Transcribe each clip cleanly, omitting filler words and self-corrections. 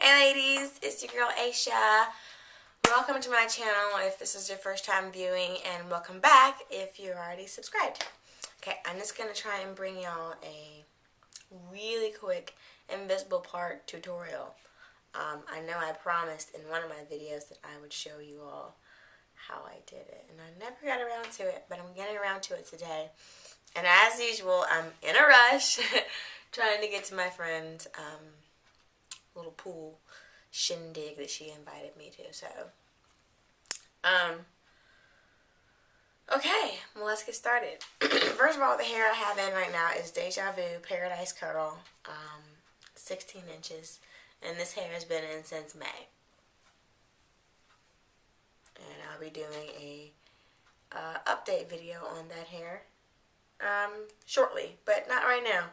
Hey ladies, it's your girl Aisha. Welcome to my channel if this is your first time viewing, and welcome back if you're already subscribed. Okay, I'm just going to try and bring y'all a really quick invisible part tutorial. I know I promised in one of my videos that I would show you all how I did it, and I never got around to it, but I'm getting around to it today. And as usual, I'm in a rush trying to get to my friend's little pool shindig that she invited me to. So, okay, well, let's get started. First of all, the hair I have in right now is Deja Vu Paradise Curl, 16 inches, and this hair has been in since May. And I'll be doing a update video on that hair shortly, but not right now.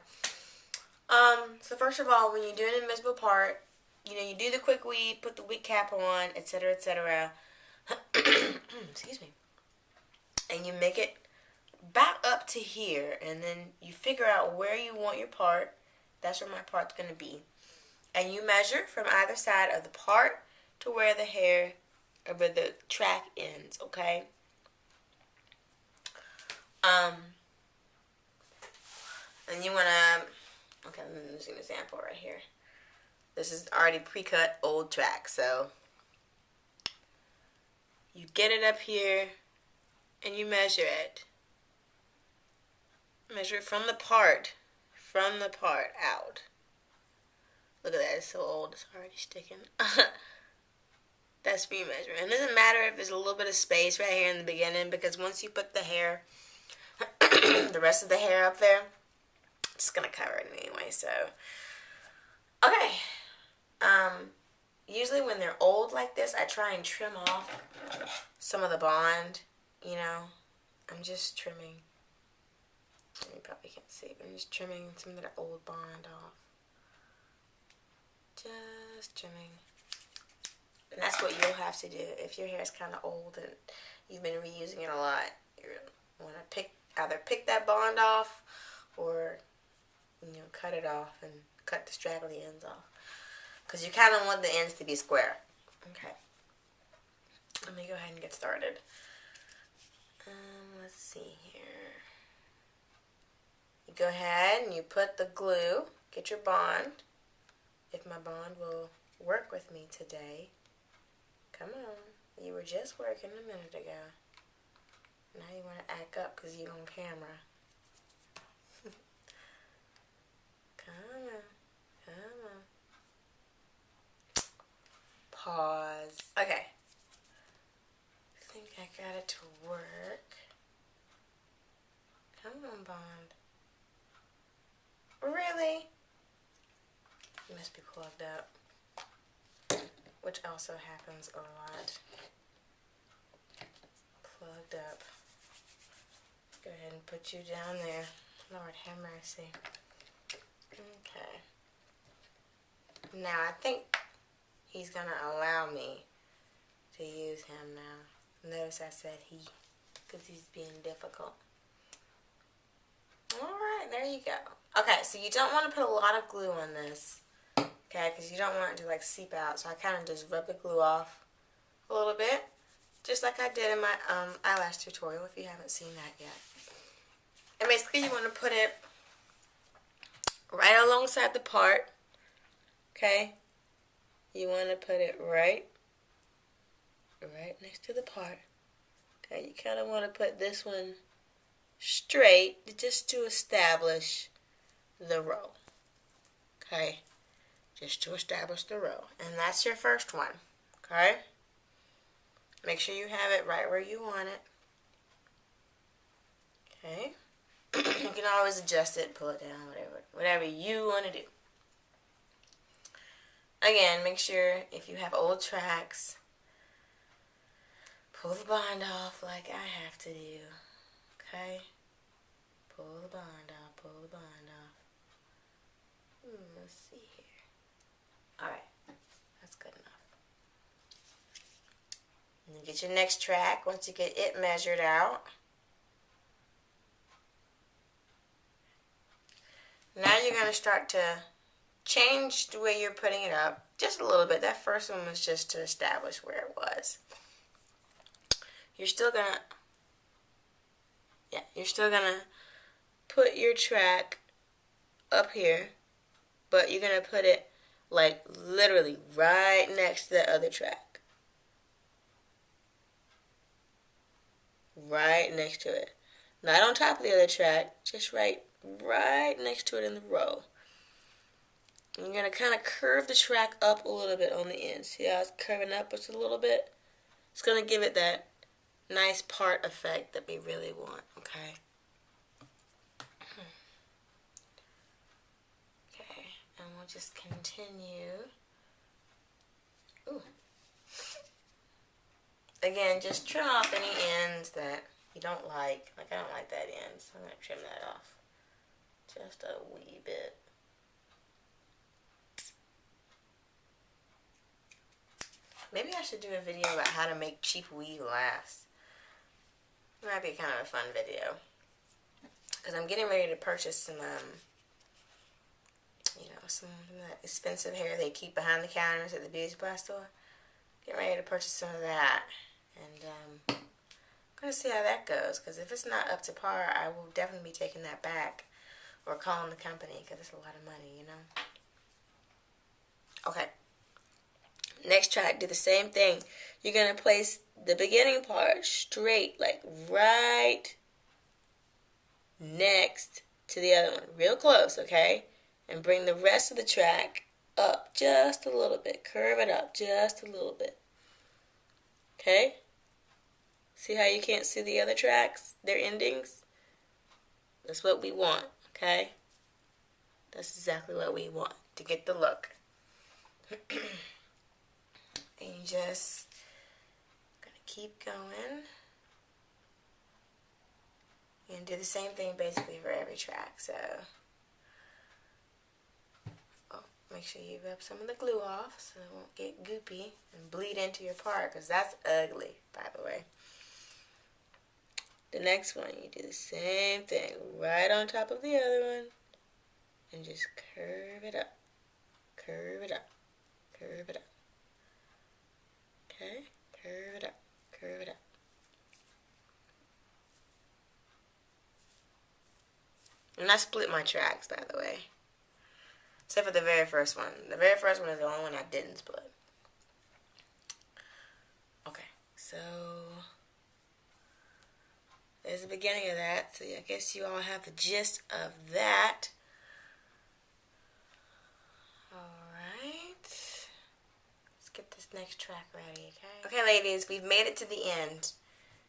So first of all, when you do an invisible part, you know, you do the quick weave, put the wig cap on, etc., etc. Excuse me. And you make it back up to here, and then you figure out where you want your part. That's where my part's going to be. And you measure from either side of the part to where the hair, or where the track ends, okay? And you want to... Okay, I'm using an example right here. This is already pre-cut old track, so you get it up here and you measure it. Measure it from the part out. Look at that, it's so old, it's already sticking. That's me measuring. And it doesn't matter if there's a little bit of space right here in the beginning, because once you put the hair, the rest of the hair up there, it's gonna cover it anyway. So okay, usually when they're old like this, I try and trim off some of the bond. You know, I'm just trimming. You probably can't see, but I'm just trimming some of that old bond off. Just trimming. And that's what you'll have to do if your hair is kind of old and you've been reusing it a lot. You want to either pick that bond off, or cut it off and cut the straggly ends off, because you kind of want the ends to be square. Okay, let me go ahead and get started. Let's see here. You go ahead and you put the glue, get your bond. If my bond will work with me today. Come on, you were just working a minute ago. Now you want to act up because you're on camera. Come on. Pause. Okay. I think I got it to work. Come on, bond. Really? You must be plugged up. Which also happens a lot. Plugged up. Go ahead and put you down there. Lord have mercy. Okay. Now I think he's going to allow me to use him now. Notice I said he, because he's being difficult. Alright, there you go. Okay, so you don't want to put a lot of glue on this. Okay, because you don't want it to like seep out. So I kind of just rub the glue off a little bit. Just like I did in my eyelash tutorial, if you haven't seen that yet. And basically you want to put it right alongside the part, okay? You want to put it right next to the part. Okay, you kind of want to put this one straight just to establish the row. Okay, just to establish the row. And that's your first one, okay? Make sure you have it right where you want it. Okay? You can always adjust it, pull it down, whatever you want to do. Again, make sure if you have old tracks, pull the bond off like I have to do. Okay? Pull the bond off, pull the bond off. Let's see here. Alright, that's good enough. And then get your next track once you get it measured out. Now you're going to start to change the way you're putting it up. Just a little bit. That first one was just to establish where it was. You're still gonna put your track up here, but you're gonna put it like literally right next to the other track. Right next to it. Not on top of the other track, just right next to it in the row. And you're gonna kind of curve the track up a little bit on the end. See how it's curving up just a little bit? It's gonna give it that nice part effect that we really want, okay? Okay, and we'll just continue. Ooh. Again, just trim off any ends that you don't like. Like, I don't like that end, so I'm going to trim that off. Just a wee bit. Maybe I should do a video about how to make cheap weave last. It might be kind of a fun video. Because I'm getting ready to purchase some, some of that expensive hair they keep behind the counters at the beauty supply store. Getting ready to purchase some of that. And I'm going to see how that goes. Because if it's not up to par, I will definitely be taking that back. Or calling the company. Because it's a lot of money, you know. Okay. Next track, do the same thing. You're going to place the beginning part straight. Like right next to the other one. Real close, okay? And bring the rest of the track up just a little bit. Curve it up just a little bit. Okay? See how you can't see the other tracks? Their endings? That's what we want, okay? That's exactly what we want to get the look. And you just gonna keep going. And do the same thing basically for every track. So, make sure you rub some of the glue off so it won't get goopy and bleed into your part, because that's ugly, by the way. The next one, you do the same thing right on top of the other one and just curve it up, curve it up, curve it up. Okay, curve it up, curve it up. And I split my tracks, by the way. Except for the very first one. The very first one is the only one I didn't split. Okay, so there's the beginning of that. So I guess you all have the gist of that. Alright. Let's get this next track ready, okay? Okay, ladies, we've made it to the end.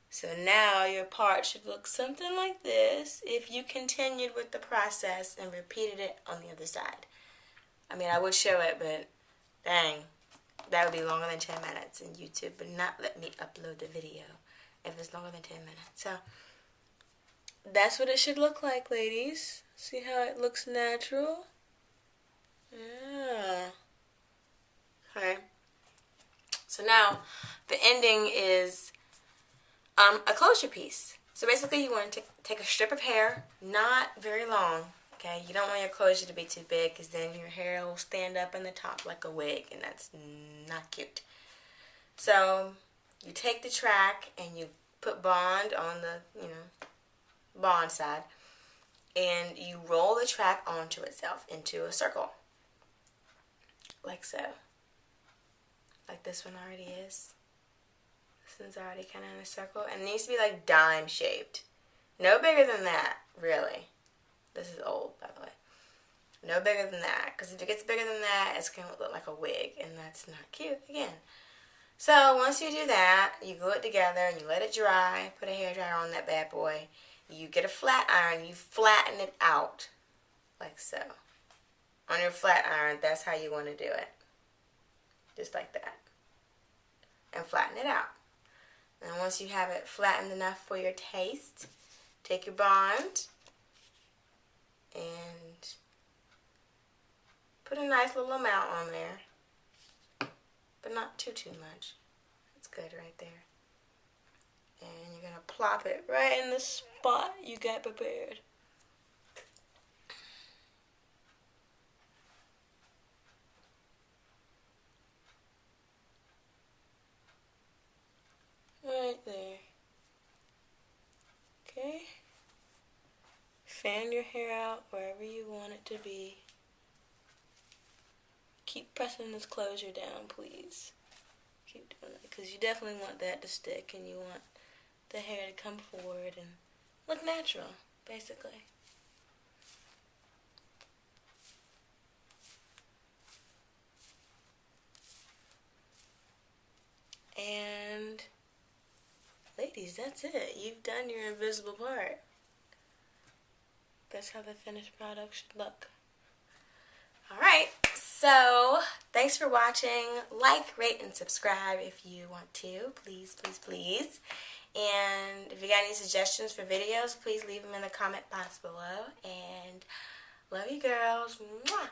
So now your part should look something like this if you continued with the process and repeated it on the other side. I mean, I would show it, but dang, that would be longer than 10 minutes, and YouTube would not let me upload the video if it's longer than 10 minutes. So that's what it should look like, ladies. See how it looks natural? Yeah. Okay. So now the ending is a closure piece. So basically you want to take a strip of hair, not very long, okay? You don't want your closure to be too big, because then your hair will stand up in the top like a wig, and that's not cute. So you take the track and you put bond on the, bond side, and you roll the track onto itself into a circle, like so. Like this one already is. This one's already kind of in a circle. And it needs to be like dime shaped. No bigger than that, really. This is old, by the way. No bigger than that. Because if it gets bigger than that, it's going to look like a wig. And that's not cute, again. So once you do that, you glue it together and you let it dry. Put a hairdryer on that bad boy. You get a flat iron. You flatten it out. Like so. On your flat iron, that's how you want to do it. Just like that. And flatten it out. And once you have it flattened enough for your taste, take your bond and put a nice little amount on there. But not too much. That's good right there. And you're going to plop it right in the spot you got prepared. fan your hair out wherever you want it to be. Keep pressing this closure down, please. Keep doing it, because you definitely want that to stick, and you want the hair to come forward and look natural, basically. And ladies, that's it. You've done your invisible part. That's how the finished product should look. Alright, so thanks for watching. Like, rate, and subscribe if you want to. Please, please, please. And if you got any suggestions for videos, please leave them in the comment box below. And love you girls. Mwah!